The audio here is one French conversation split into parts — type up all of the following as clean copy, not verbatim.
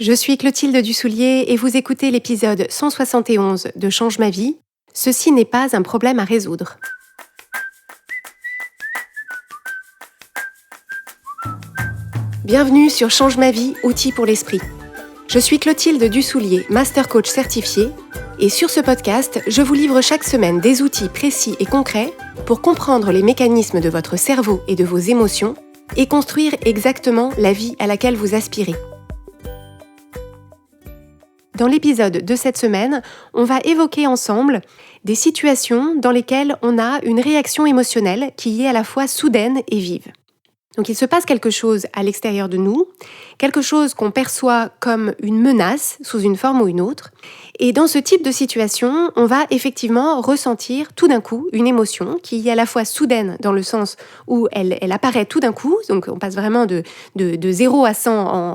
Je suis Clotilde Dussoulier et vous écoutez l'épisode 171 de Change ma vie. Ceci n'est pas un problème à résoudre. Bienvenue sur Change ma vie, outils pour l'esprit. Je suis Clotilde Dussoulier, master coach certifié, et sur ce podcast, je vous livre chaque semaine des outils précis et concrets pour comprendre les mécanismes de votre cerveau et de vos émotions et construire exactement la vie à laquelle vous aspirez. Dans l'épisode de cette semaine, on va évoquer ensemble des situations dans lesquelles on a une réaction émotionnelle qui est à la fois soudaine et vive. Donc il se passe quelque chose à l'extérieur de nous, quelque chose qu'on perçoit comme une menace sous une forme ou une autre. Et dans ce type de situation, on va effectivement ressentir tout d'un coup une émotion qui est à la fois soudaine dans le sens où elle apparaît tout d'un coup, donc on passe vraiment de 0 à 100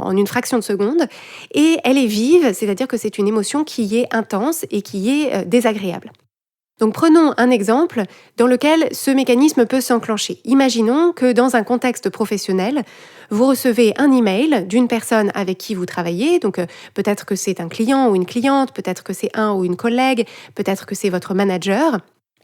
en une fraction de seconde, et elle est vive, c'est-à-dire que c'est une émotion qui est intense et qui est désagréable. Donc prenons un exemple dans lequel ce mécanisme peut s'enclencher. Imaginons que dans un contexte professionnel, vous recevez un email d'une personne avec qui vous travaillez, donc peut-être que c'est un client ou une cliente, peut-être que c'est un ou une collègue, peut-être que c'est votre manager.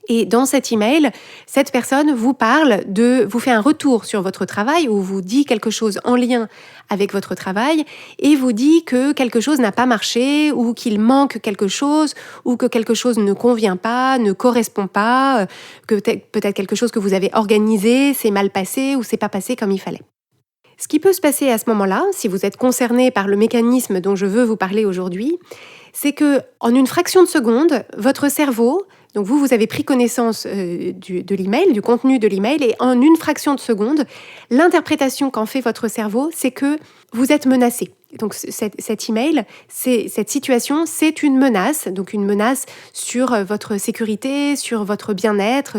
Et dans cet email, cette personne vous vous fait un retour sur votre travail ou vous dit quelque chose en lien avec votre travail et vous dit que quelque chose n'a pas marché ou qu'il manque quelque chose ou que quelque chose ne convient pas, ne correspond pas, que peut-être quelque chose que vous avez organisé, c'est mal passé ou c'est pas passé comme il fallait. Ce qui peut se passer à ce moment-là, si vous êtes concerné par le mécanisme dont je veux vous parler aujourd'hui, c'est que en une fraction de seconde, votre cerveau, donc vous avez pris connaissance de l'email, du contenu de l'email, et en une fraction de seconde, l'interprétation qu'en fait votre cerveau, c'est que vous êtes menacé. Donc cet email, cette situation, c'est une menace, donc une menace sur votre sécurité, sur votre bien-être,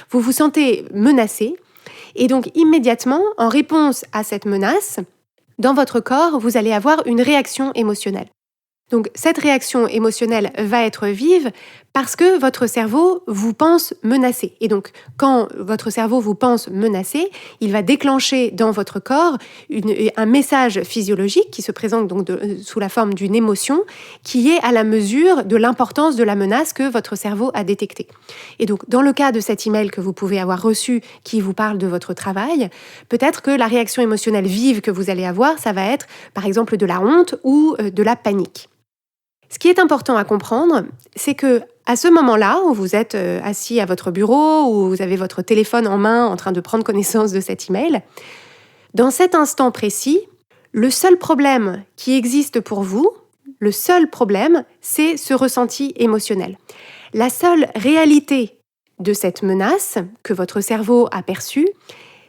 vous vous sentez menacé. Et donc immédiatement, en réponse à cette menace, dans votre corps, vous allez avoir une réaction émotionnelle. Donc cette réaction émotionnelle va être vive parce que votre cerveau vous pense menacé. Et donc quand votre cerveau vous pense menacé, il va déclencher dans votre corps un message physiologique qui se présente donc sous la forme d'une émotion qui est à la mesure de l'importance de la menace que votre cerveau a détectée. Et donc dans le cas de cet email que vous pouvez avoir reçu qui vous parle de votre travail, peut-être que la réaction émotionnelle vive que vous allez avoir, ça va être par exemple de la honte ou de la panique. Ce qui est important à comprendre, c'est que à ce moment-là, où vous êtes assis à votre bureau, où vous avez votre téléphone en main en train de prendre connaissance de cet email, dans cet instant précis, le seul problème qui existe pour vous, le seul problème, c'est ce ressenti émotionnel. La seule réalité de cette menace que votre cerveau a perçue,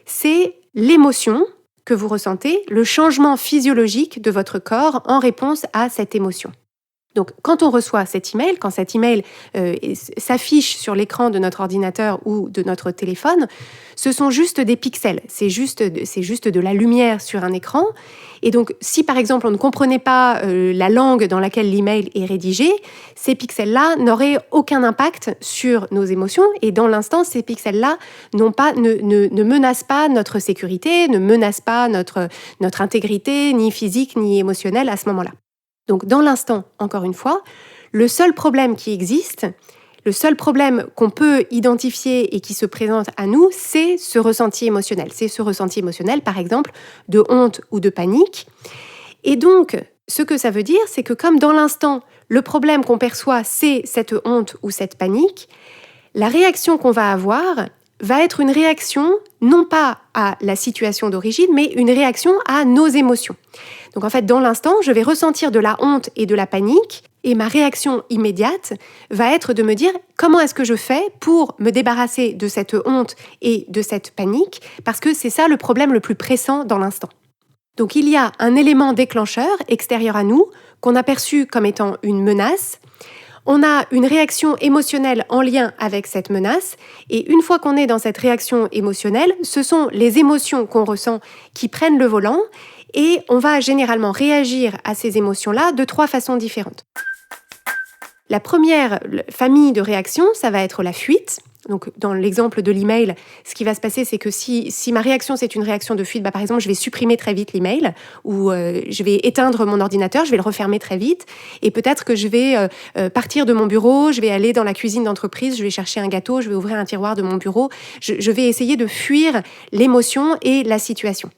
c'est l'émotion que vous ressentez, le changement physiologique de votre corps en réponse à cette émotion. Donc, quand on reçoit cet email, quand cet email s'affiche sur l'écran de notre ordinateur ou de notre téléphone, ce sont juste des pixels. C'est juste de la lumière sur un écran. Et donc, si par exemple on ne comprenait pas la langue dans laquelle l'email est rédigé, ces pixels-là n'auraient aucun impact sur nos émotions. Et dans l'instant, ces pixels-là ne menacent pas notre sécurité, ne menacent pas notre intégrité, ni physique, ni émotionnelle à ce moment-là. Donc dans l'instant, encore une fois, le seul problème qui existe, le seul problème qu'on peut identifier et qui se présente à nous, c'est ce ressenti émotionnel. C'est ce ressenti émotionnel, par exemple, de honte ou de panique. Et donc, ce que ça veut dire, c'est que comme dans l'instant, le problème qu'on perçoit, c'est cette honte ou cette panique, la réaction qu'on va avoir va être une réaction non pas à la situation d'origine, mais une réaction à nos émotions. Donc en fait, dans l'instant, je vais ressentir de la honte et de la panique et ma réaction immédiate va être de me dire comment est-ce que je fais pour me débarrasser de cette honte et de cette panique parce que c'est ça le problème le plus pressant dans l'instant. Donc il y a un élément déclencheur extérieur à nous qu'on a perçu comme étant une menace. On a une réaction émotionnelle en lien avec cette menace et une fois qu'on est dans cette réaction émotionnelle, ce sont les émotions qu'on ressent qui prennent le volant et on va généralement réagir à ces émotions-là de 3 façons différentes. La première famille de réactions, ça va être la fuite. Donc, dans l'exemple de l'email, ce qui va se passer, c'est que si ma réaction, c'est une réaction de fuite, par exemple, je vais supprimer très vite l'email ou je vais éteindre mon ordinateur, je vais le refermer très vite et peut-être que je vais partir de mon bureau, je vais aller dans la cuisine d'entreprise, je vais chercher un gâteau, je vais ouvrir un tiroir de mon bureau. Je vais essayer de fuir l'émotion et la situation.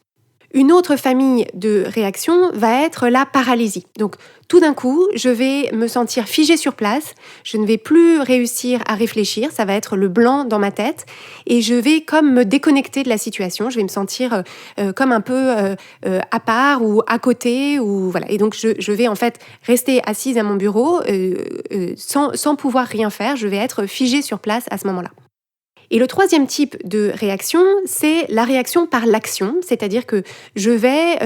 Une autre famille de réactions va être la paralysie. Donc, tout d'un coup, je vais me sentir figée sur place, je ne vais plus réussir à réfléchir, ça va être le blanc dans ma tête, et je vais comme me déconnecter de la situation, je vais me sentir comme un peu à part ou à côté, ou voilà. Et donc, je vais en fait rester assise à mon bureau sans pouvoir rien faire, je vais être figée sur place à ce moment-là. Et le troisième type de réaction, c'est la réaction par l'action, c'est-à-dire que je vais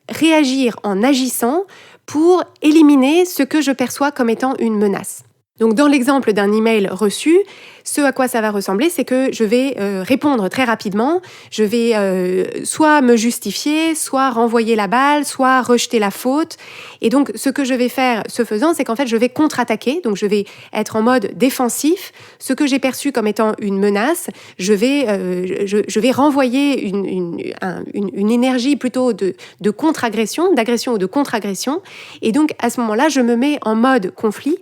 réagir en agissant pour éliminer ce que je perçois comme étant une menace. Donc dans l'exemple d'un email reçu, ce à quoi ça va ressembler, c'est que je vais répondre très rapidement, je vais soit me justifier, soit renvoyer la balle, soit rejeter la faute. Et donc ce que je vais faire ce faisant, c'est qu'en fait je vais contre-attaquer, donc je vais être en mode défensif. Ce que j'ai perçu comme étant une menace, je vais renvoyer une énergie plutôt de contre-agression, d'agression ou de contre-agression. Et donc à ce moment-là, je me mets en mode conflit,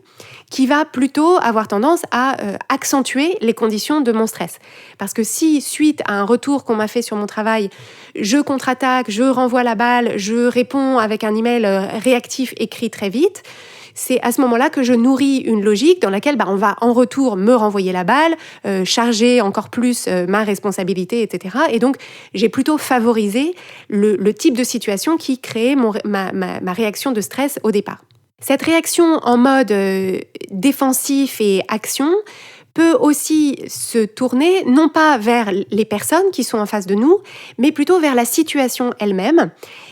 qui va plutôt avoir tendance à accentuer les conditions de mon stress. Parce que si, suite à un retour qu'on m'a fait sur mon travail, je contre-attaque, je renvoie la balle, je réponds avec un email réactif écrit très vite, c'est à ce moment-là que je nourris une logique dans laquelle on va en retour me renvoyer la balle, charger encore plus ma responsabilité, etc. Et donc, j'ai plutôt favorisé le type de situation qui créait ma réaction de stress au départ. Cette réaction en mode défensif et action peut aussi se tourner non pas vers les personnes qui sont en face de nous, mais plutôt vers la situation elle-même.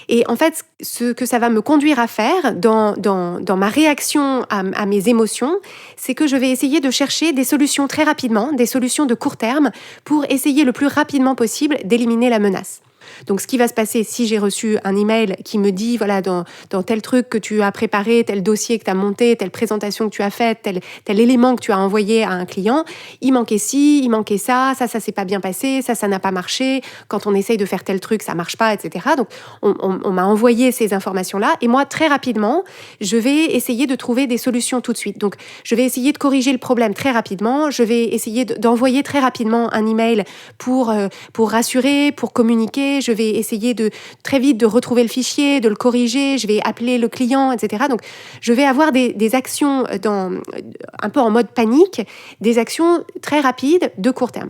Et en fait, ce que ça va me conduire à faire dans ma réaction à mes émotions, c'est que je vais essayer de chercher des solutions très rapidement, des solutions de court terme, pour essayer le plus rapidement possible d'éliminer la menace. Donc, ce qui va se passer si j'ai reçu un email qui me dit, voilà, dans tel truc que tu as préparé, tel dossier que tu as monté, telle présentation que tu as faite, tel élément que tu as envoyé à un client, il manquait ci, il manquait ça s'est pas bien passé, ça n'a pas marché, quand on essaye de faire tel truc, ça marche pas, etc. Donc, on m'a envoyé ces informations-là et moi, très rapidement, je vais essayer de trouver des solutions tout de suite. Donc, je vais essayer de corriger le problème très rapidement, je vais essayer d'envoyer très rapidement un email pour rassurer, pour communiquer. Je vais essayer très vite de retrouver le fichier, de le corriger, je vais appeler le client, etc. Donc, je vais avoir des actions un peu en mode panique, des actions très rapides de court terme.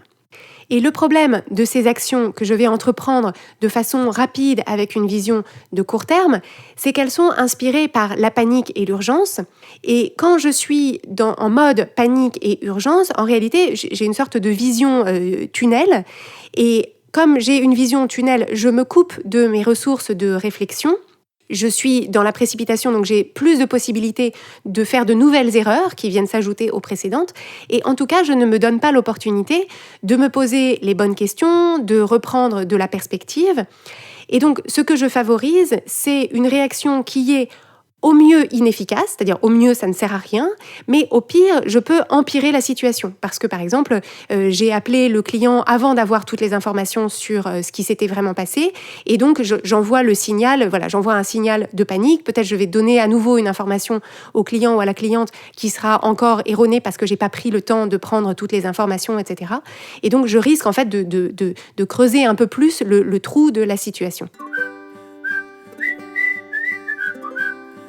Et le problème de ces actions que je vais entreprendre de façon rapide avec une vision de court terme, c'est qu'elles sont inspirées par la panique et l'urgence. Et quand je suis en mode panique et urgence, en réalité, j'ai une sorte de vision tunnel. Et comme j'ai une vision tunnel, je me coupe de mes ressources de réflexion. Je suis dans la précipitation, donc j'ai plus de possibilités de faire de nouvelles erreurs qui viennent s'ajouter aux précédentes. Et en tout cas, je ne me donne pas l'opportunité de me poser les bonnes questions, de reprendre de la perspective. Et donc, ce que je favorise, c'est une réaction qui est au mieux inefficace, c'est-à-dire au mieux ça ne sert à rien, mais au pire je peux empirer la situation parce que par exemple j'ai appelé le client avant d'avoir toutes les informations sur ce qui s'était vraiment passé et donc j'envoie le signal, j'envoie un signal de panique, peut-être je vais donner à nouveau une information au client ou à la cliente qui sera encore erronée parce que j'ai pas pris le temps de prendre toutes les informations, etc. Et donc je risque en fait de creuser un peu plus le trou de la situation.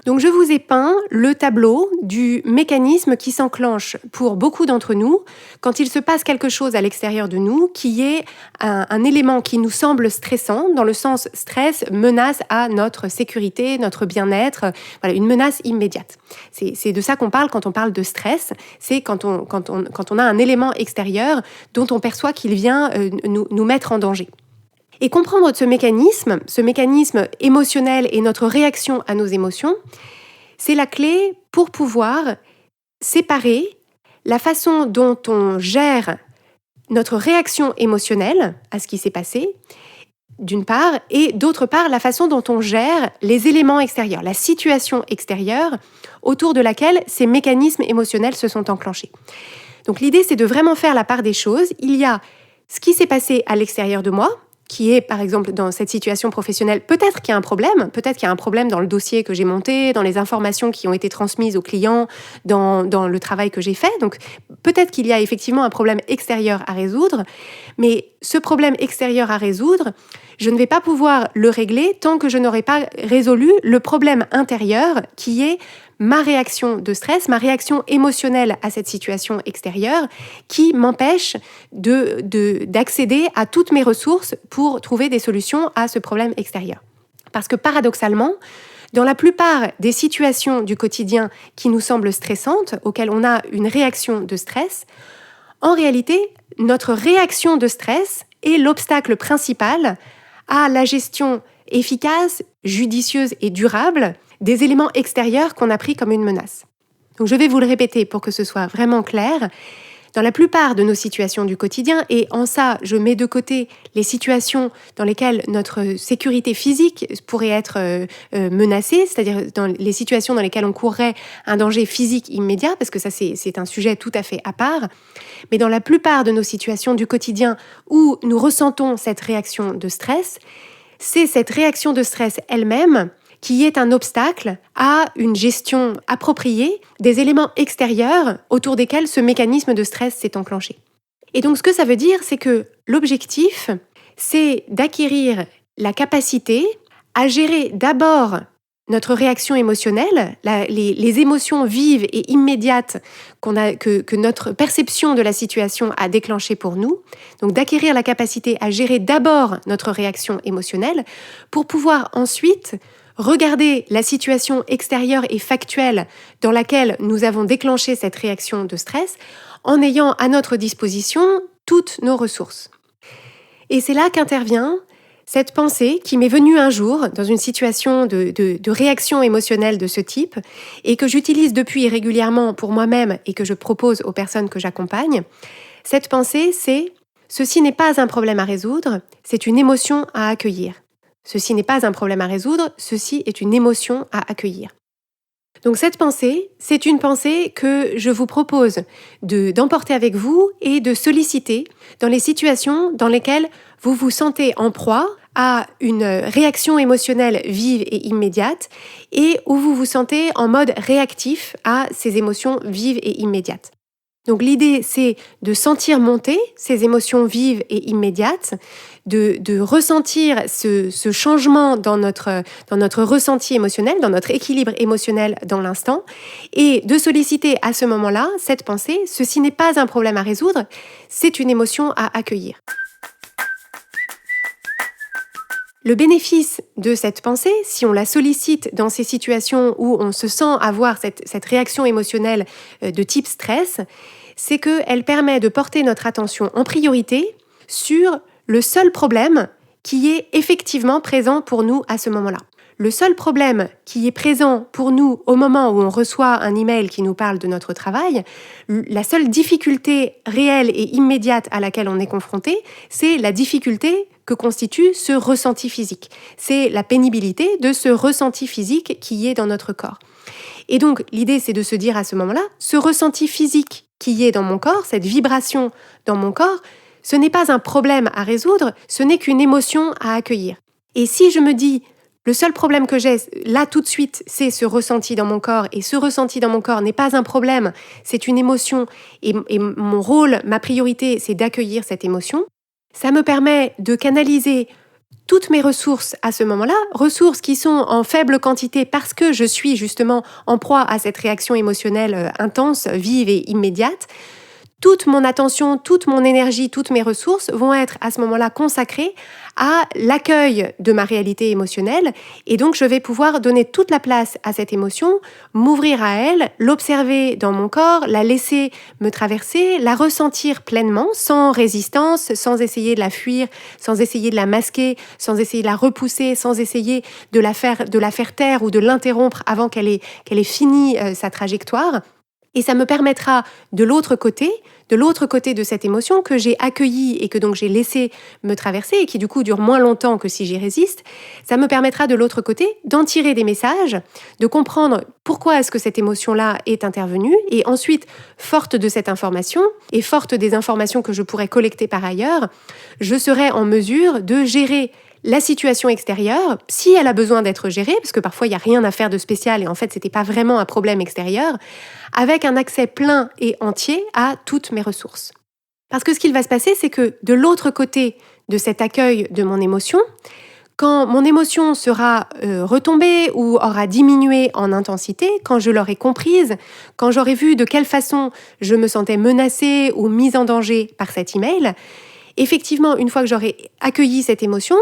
Donc je vous ai peint le tableau du mécanisme qui s'enclenche pour beaucoup d'entre nous quand il se passe quelque chose à l'extérieur de nous qui est un élément qui nous semble stressant, dans le sens stress, menace à notre sécurité, notre bien-être, une menace immédiate. C'est de ça qu'on parle quand on parle de stress, c'est quand on a un élément extérieur dont on perçoit qu'il vient nous mettre en danger. Et comprendre ce mécanisme émotionnel et notre réaction à nos émotions, c'est la clé pour pouvoir séparer la façon dont on gère notre réaction émotionnelle à ce qui s'est passé, d'une part, et d'autre part, la façon dont on gère les éléments extérieurs, la situation extérieure autour de laquelle ces mécanismes émotionnels se sont enclenchés. Donc l'idée, c'est de vraiment faire la part des choses. Il y a ce qui s'est passé à l'extérieur de moi, qui est, par exemple, dans cette situation professionnelle, peut-être qu'il y a un problème, peut-être qu'il y a un problème dans le dossier que j'ai monté, dans les informations qui ont été transmises aux clients, dans le travail que j'ai fait. Donc, peut-être qu'il y a effectivement un problème extérieur à résoudre, mais ce problème extérieur à résoudre, je ne vais pas pouvoir le régler tant que je n'aurai pas résolu le problème intérieur qui est ma réaction de stress, ma réaction émotionnelle à cette situation extérieure qui m'empêche d'accéder à toutes mes ressources pour trouver des solutions à ce problème extérieur. Parce que paradoxalement, dans la plupart des situations du quotidien qui nous semblent stressantes, auxquelles on a une réaction de stress, en réalité, notre réaction de stress est l'obstacle principal à la gestion efficace, judicieuse et durable des éléments extérieurs qu'on a pris comme une menace. Donc je vais vous le répéter pour que ce soit vraiment clair. Dans la plupart de nos situations du quotidien, et en ça, je mets de côté les situations dans lesquelles notre sécurité physique pourrait être menacée, c'est-à-dire dans les situations dans lesquelles on courrait un danger physique immédiat, parce que ça, c'est un sujet tout à fait à part. Mais dans la plupart de nos situations du quotidien où nous ressentons cette réaction de stress, c'est cette réaction de stress elle-même qui est un obstacle à une gestion appropriée des éléments extérieurs autour desquels ce mécanisme de stress s'est enclenché. Et donc ce que ça veut dire, c'est que l'objectif, c'est d'acquérir la capacité à gérer d'abord notre réaction émotionnelle, les émotions vives et immédiates que notre perception de la situation a déclenchées pour nous. Donc d'acquérir la capacité à gérer d'abord notre réaction émotionnelle pour pouvoir ensuite regarder la situation extérieure et factuelle dans laquelle nous avons déclenché cette réaction de stress en ayant à notre disposition toutes nos ressources. Et c'est là qu'intervient cette pensée qui m'est venue un jour dans une situation de réaction émotionnelle de ce type et que j'utilise depuis régulièrement pour moi-même et que je propose aux personnes que j'accompagne. Cette pensée, c'est « ceci n'est pas un problème à résoudre, c'est une émotion à accueillir ». Ceci n'est pas un problème à résoudre, ceci est une émotion à accueillir. Donc cette pensée, c'est une pensée que je vous propose d'emporter avec vous et de solliciter dans les situations dans lesquelles vous vous sentez en proie à une réaction émotionnelle vive et immédiate et où vous vous sentez en mode réactif à ces émotions vives et immédiates. Donc l'idée, c'est de sentir monter ces émotions vives et immédiates, de ressentir ce changement dans notre ressenti émotionnel, dans notre équilibre émotionnel dans l'instant, et de solliciter à ce moment-là cette pensée, ceci n'est pas un problème à résoudre, c'est une émotion à accueillir. Le bénéfice de cette pensée, si on la sollicite dans ces situations où on se sent avoir cette réaction émotionnelle de type stress, c'est qu'elle permet de porter notre attention en priorité sur le seul problème qui est effectivement présent pour nous à ce moment-là. Le seul problème qui est présent pour nous au moment où on reçoit un email qui nous parle de notre travail, la seule difficulté réelle et immédiate à laquelle on est confronté, c'est la difficulté que constitue ce ressenti physique. C'est la pénibilité de ce ressenti physique qui est dans notre corps. Et donc, l'idée, c'est de se dire à ce moment-là, ce ressenti physique qui est dans mon corps, cette vibration dans mon corps, ce n'est pas un problème à résoudre, ce n'est qu'une émotion à accueillir. Et si je me dis, le seul problème que j'ai là tout de suite, c'est ce ressenti dans mon corps, et ce ressenti dans mon corps n'est pas un problème, c'est une émotion, et mon rôle, ma priorité, c'est d'accueillir cette émotion, ça me permet de canaliser toutes mes ressources à ce moment-là, ressources qui sont en faible quantité parce que je suis justement en proie à cette réaction émotionnelle intense, vive et immédiate. Toute mon attention, toute mon énergie, toutes mes ressources vont être à ce moment-là consacrées à l'accueil de ma réalité émotionnelle et donc je vais pouvoir donner toute la place à cette émotion, m'ouvrir à elle, l'observer dans mon corps, la laisser me traverser, la ressentir pleinement, sans résistance, sans essayer de la fuir, sans essayer de la masquer, sans essayer de la repousser, sans essayer de la faire taire ou de l'interrompre avant qu'elle ait fini sa trajectoire. Et ça me permettra de l'autre côté de cette émotion que j'ai accueillie et que donc j'ai laissé me traverser et qui du coup dure moins longtemps que si j'y résiste, ça me permettra de l'autre côté d'en tirer des messages, de comprendre pourquoi est-ce que cette émotion-là est intervenue et ensuite, forte de cette information et forte des informations que je pourrais collecter par ailleurs, je serai en mesure de gérer la situation extérieure, si elle a besoin d'être gérée, parce que parfois il n'y a rien à faire de spécial et en fait c'était pas vraiment un problème extérieur, avec un accès plein et entier à toutes mes ressources. Parce que ce qu'il va se passer, c'est que de l'autre côté de cet accueil de mon émotion, quand mon émotion sera retombée ou aura diminué en intensité, quand je l'aurai comprise, quand j'aurai vu de quelle façon je me sentais menacée ou mise en danger par cet email, effectivement, une fois que j'aurai accueilli cette émotion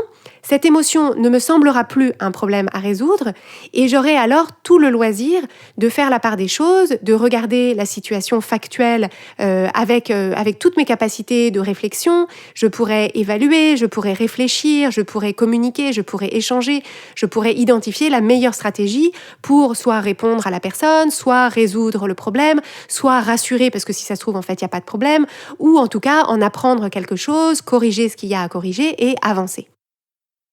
ne me semblera plus un problème à résoudre et j'aurai alors tout le loisir de faire la part des choses, de regarder la situation factuelle avec toutes mes capacités de réflexion. Je pourrais évaluer, je pourrais réfléchir, je pourrais communiquer, je pourrais échanger, je pourrais identifier la meilleure stratégie pour soit répondre à la personne, soit résoudre le problème, soit rassurer parce que si ça se trouve en fait il n'y a pas de problème, ou en tout cas en apprendre quelque chose, corriger ce qu'il y a à corriger et avancer.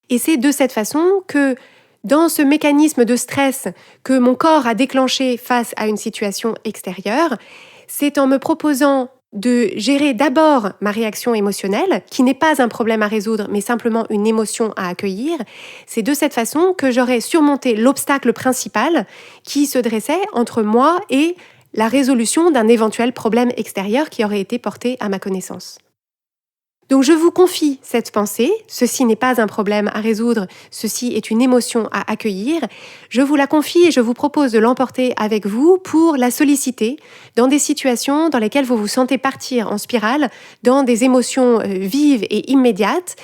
Et c'est de cette façon que, dans ce mécanisme de stress que mon corps a déclenché face à une situation extérieure, c'est en me proposant de gérer d'abord ma réaction émotionnelle, qui n'est pas un problème à résoudre, mais simplement une émotion à accueillir. C'est de cette façon que j'aurai surmonté l'obstacle principal qui se dressait entre moi et la résolution d'un éventuel problème extérieur qui aurait été porté à ma connaissance. Donc je vous confie cette pensée, ceci n'est pas un problème à résoudre, ceci est une émotion à accueillir. Je vous la confie et je vous propose de l'emporter avec vous pour la solliciter dans des situations dans lesquelles vous vous sentez partir en spirale, dans des émotions vives et immédiates,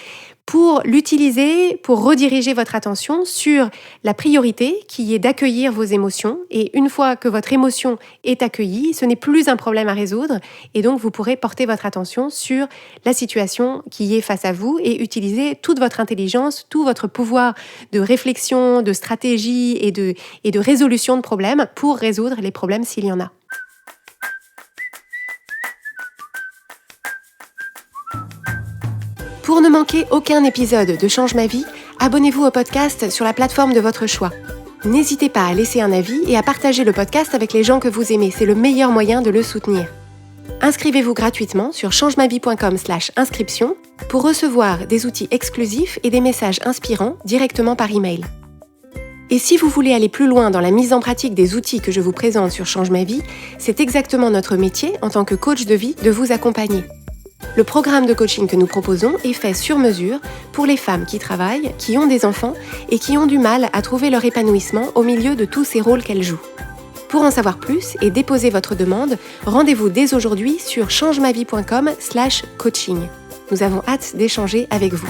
pour l'utiliser, pour rediriger votre attention sur la priorité qui est d'accueillir vos émotions. Et une fois que votre émotion est accueillie, ce n'est plus un problème à résoudre et donc vous pourrez porter votre attention sur la situation qui est face à vous et utiliser toute votre intelligence, tout votre pouvoir de réflexion, de stratégie et de résolution de problèmes pour résoudre les problèmes s'il y en a. Pour ne manquer aucun épisode de Change ma vie, abonnez-vous au podcast sur la plateforme de votre choix. N'hésitez pas à laisser un avis et à partager le podcast avec les gens que vous aimez, c'est le meilleur moyen de le soutenir. Inscrivez-vous gratuitement sur changemavie.com/inscription pour recevoir des outils exclusifs et des messages inspirants directement par email. Et si vous voulez aller plus loin dans la mise en pratique des outils que je vous présente sur Change ma vie, c'est exactement notre métier en tant que coach de vie de vous accompagner. Le programme de coaching que nous proposons est fait sur mesure pour les femmes qui travaillent, qui ont des enfants et qui ont du mal à trouver leur épanouissement au milieu de tous ces rôles qu'elles jouent. Pour en savoir plus et déposer votre demande, rendez-vous dès aujourd'hui sur changemavie.com/coaching. Nous avons hâte d'échanger avec vous.